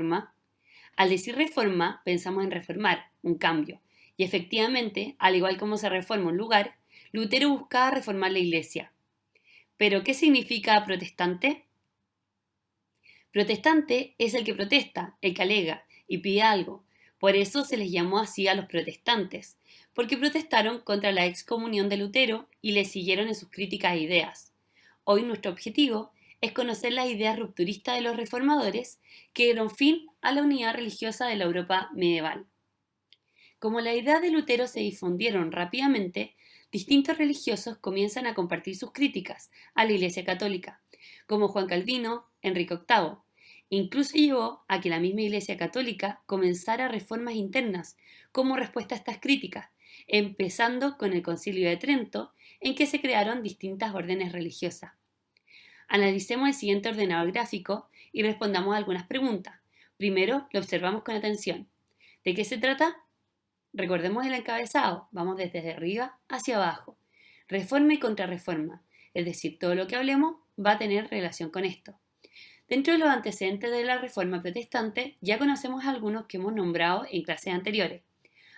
reforma? Al decir reforma, pensamos en reformar, un cambio. Y efectivamente, al igual como se reforma un lugar, Lutero buscaba reformar la Iglesia. ¿Pero qué significa protestante? Protestante es el que protesta, el que alega y pide algo. Por eso se les llamó así a los protestantes, porque protestaron contra la excomunión de Lutero y le siguieron en sus críticas e ideas. Hoy nuestro objetivo es conocer las ideas rupturistas de los reformadores que dieron fin a la unidad religiosa de la Europa medieval. Como las ideas de Lutero se difundieron rápidamente, distintos religiosos comienzan a compartir sus críticas a la Iglesia Católica, como Juan Calvino, Enrique VIII. Incluso llevó a que la misma Iglesia Católica comenzara reformas internas como respuesta a estas críticas, empezando con el Concilio de Trento, en que se crearon distintas órdenes religiosas. Analicemos el siguiente ordenador gráfico y respondamos a algunas preguntas. Primero, lo observamos con atención. ¿De qué se trata? Recordemos el encabezado, vamos desde arriba hacia abajo. Reforma y contrarreforma, es decir, todo lo que hablemos va a tener relación con esto. Dentro de los antecedentes de la reforma protestante ya conocemos algunos que hemos nombrado en clases anteriores.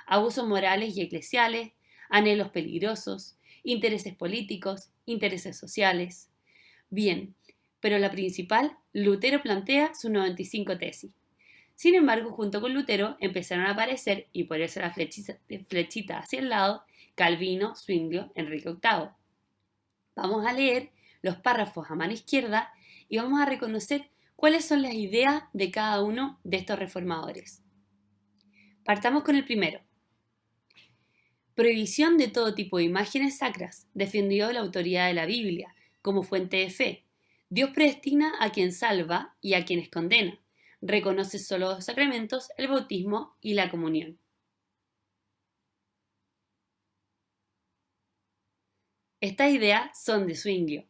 Abusos morales y eclesiales, anhelos peligrosos, intereses políticos, intereses sociales. Bien, pero la principal, Lutero plantea sus 95 tesis. Sin embargo, junto con Lutero empezaron a aparecer, y por eso la flechita hacia el lado, Calvino, Zwinglio, Enrique VIII. Vamos a leer los párrafos a mano izquierda y vamos a reconocer cuáles son las ideas de cada uno de estos reformadores. Partamos con el primero. Prohibición de todo tipo de imágenes sacras, defendió la autoridad de la Biblia como fuente de fe. Dios predestina a quien salva y a quienes condena. Reconoce solo los sacramentos, el bautismo y la comunión. Estas ideas son de Zwinglio.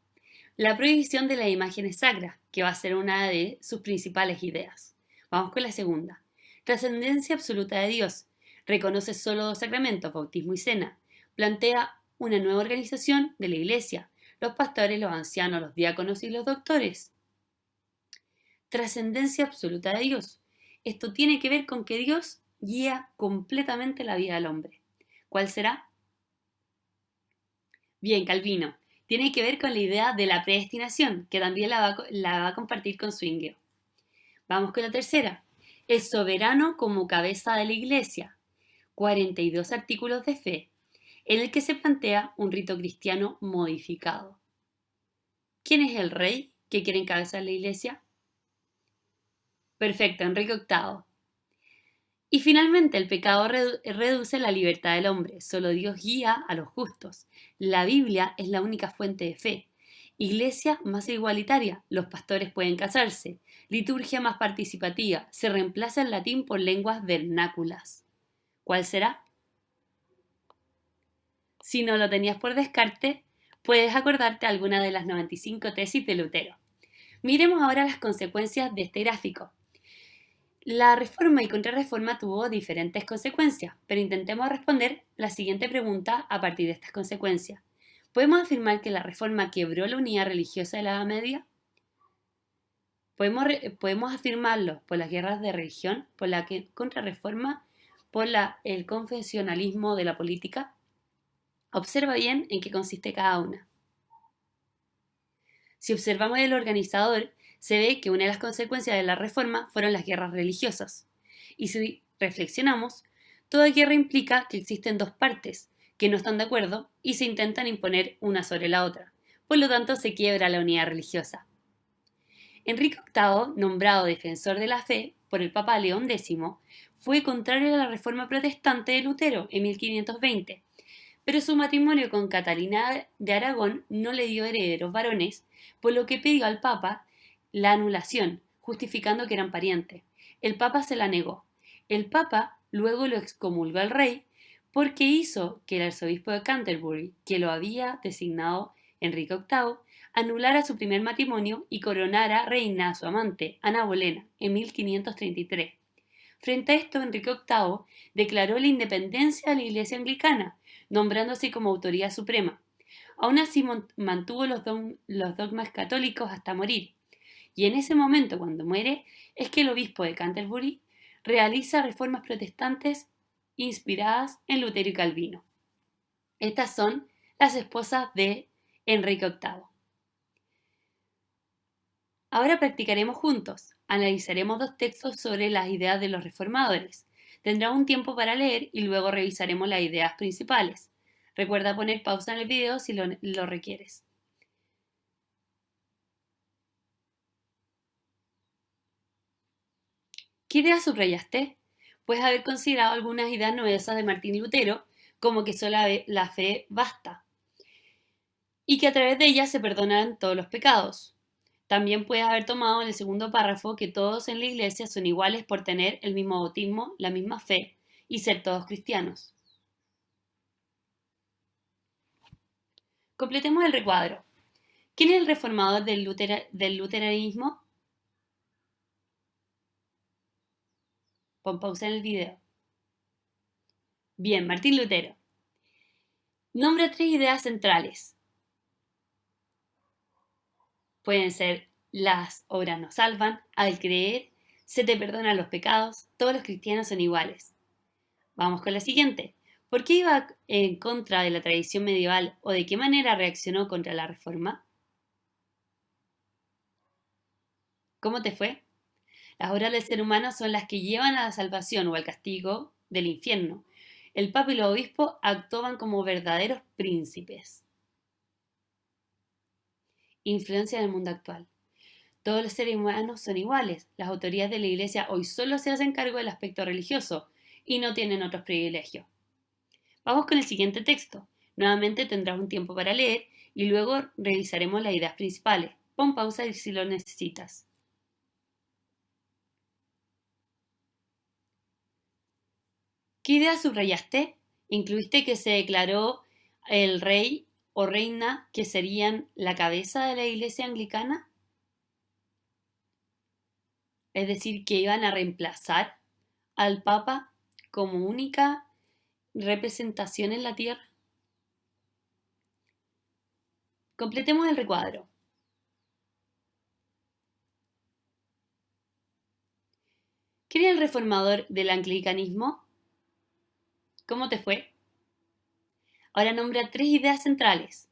La prohibición de las imágenes sacras, que va a ser una de sus principales ideas. Vamos con la segunda. Trascendencia absoluta de Dios. Reconoce solo dos sacramentos, bautismo y cena. Plantea una nueva organización de la Iglesia. Los pastores, los ancianos, los diáconos y los doctores. Trascendencia absoluta de Dios. Esto tiene que ver con que Dios guía completamente la vida del hombre. ¿Cuál será? Bien, Calvino. Tiene que ver con la idea de la predestinación, que también la va a compartir con Zwinglio. Vamos con la tercera. El soberano como cabeza de la Iglesia. 42 artículos de fe, en el que se plantea un rito cristiano modificado. ¿Quién es el rey que quiere encabezar la Iglesia? Perfecto, Enrique VIII. Y finalmente, el pecado reduce la libertad del hombre. Solo Dios guía a los justos. La Biblia es la única fuente de fe. Iglesia más igualitaria. Los pastores pueden casarse. Liturgia más participativa. Se reemplaza el latín por lenguas vernáculas. ¿Cuál será? Si no lo tenías por descarte, puedes acordarte alguna de las 95 tesis de Lutero. Miremos ahora las consecuencias de este gráfico. La reforma y contrarreforma tuvo diferentes consecuencias, pero intentemos responder la siguiente pregunta a partir de estas consecuencias. ¿Podemos afirmar que la reforma quebró la unidad religiosa de la Edad Media? Podemos afirmarlo por las guerras de religión, por la contrarreforma, por el confesionalismo de la política. Observa bien en qué consiste cada una. Si observamos el organizador, se ve que una de las consecuencias de la reforma fueron las guerras religiosas. Y si reflexionamos, toda guerra implica que existen dos partes que no están de acuerdo y se intentan imponer una sobre la otra. Por lo tanto, se quiebra la unidad religiosa. Enrique VIII, nombrado defensor de la fe por el Papa León X, fue contrario a la reforma protestante de Lutero en 1520, pero su matrimonio con Catalina de Aragón no le dio herederos varones, por lo que pidió al Papa la anulación, justificando que eran parientes. El Papa se la negó. El Papa luego lo excomulgó al rey porque hizo que el arzobispo de Canterbury, que lo había designado Enrique VIII, anulara su primer matrimonio y coronara reina a su amante, Ana Bolena, en 1533. Frente a esto, Enrique VIII declaró la independencia de la Iglesia anglicana, nombrándose como autoridad suprema. Aún así mantuvo los dogmas católicos hasta morir, Y en ese momento, cuando muere, es que el obispo de Canterbury realiza reformas protestantes inspiradas en Lutero y Calvino. Estas son las esposas de Enrique VIII. Ahora practicaremos juntos. Analizaremos dos textos sobre las ideas de los reformadores. Tendrá un tiempo para leer y luego revisaremos las ideas principales. Recuerda poner pausa en el video si lo requieres. ¿Qué ideas subrayaste? Puedes haber considerado algunas ideas novedosas de Martín Lutero, como que solo la fe basta, y que a través de ella se perdonan todos los pecados. También puedes haber tomado en el segundo párrafo que todos en la iglesia son iguales por tener el mismo bautismo, la misma fe y ser todos cristianos. Completemos el recuadro. ¿Quién es el reformador del luteranismo? Pon pausa en el video. Bien, Martín Lutero. Nombra 3 ideas centrales. Pueden ser: las obras nos salvan, al creer, se te perdonan los pecados, todos los cristianos son iguales. Vamos con la siguiente. ¿Por qué iba en contra de la tradición medieval o de qué manera reaccionó contra la reforma? ¿Cómo te fue? Las obras del ser humano son las que llevan a la salvación o al castigo del infierno. El papa y los obispos actuaban como verdaderos príncipes. Influencia en el mundo actual. Todos los seres humanos son iguales. Las autoridades de la Iglesia hoy solo se hacen cargo del aspecto religioso y no tienen otros privilegios. Vamos con el siguiente texto. Nuevamente tendrás un tiempo para leer y luego revisaremos las ideas principales. Pon pausa si lo necesitas. ¿Qué idea subrayaste? ¿Incluiste que se declaró el rey o reina que serían la cabeza de la Iglesia anglicana? Es decir, que iban a reemplazar al Papa como única representación en la tierra. Completemos el recuadro. ¿Quién es el reformador del anglicanismo? ¿Cómo te fue? Ahora nombra 3 ideas centrales.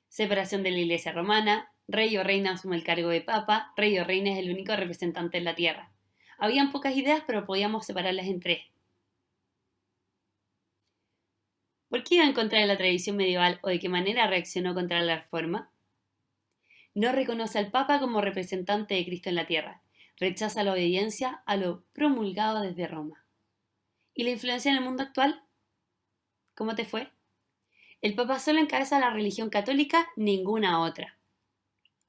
Separación de la Iglesia romana, rey o reina asume el cargo de papa, rey o reina es el único representante en la tierra. Habían pocas ideas, pero podíamos separarlas en 3. ¿Por qué iba en contra de la tradición medieval o de qué manera reaccionó contra la reforma? No reconoce al Papa como representante de Cristo en la tierra. Rechaza la obediencia a lo promulgado desde Roma. ¿Y la influencia en el mundo actual? ¿Cómo te fue? El Papa solo encabeza la religión católica, ninguna otra.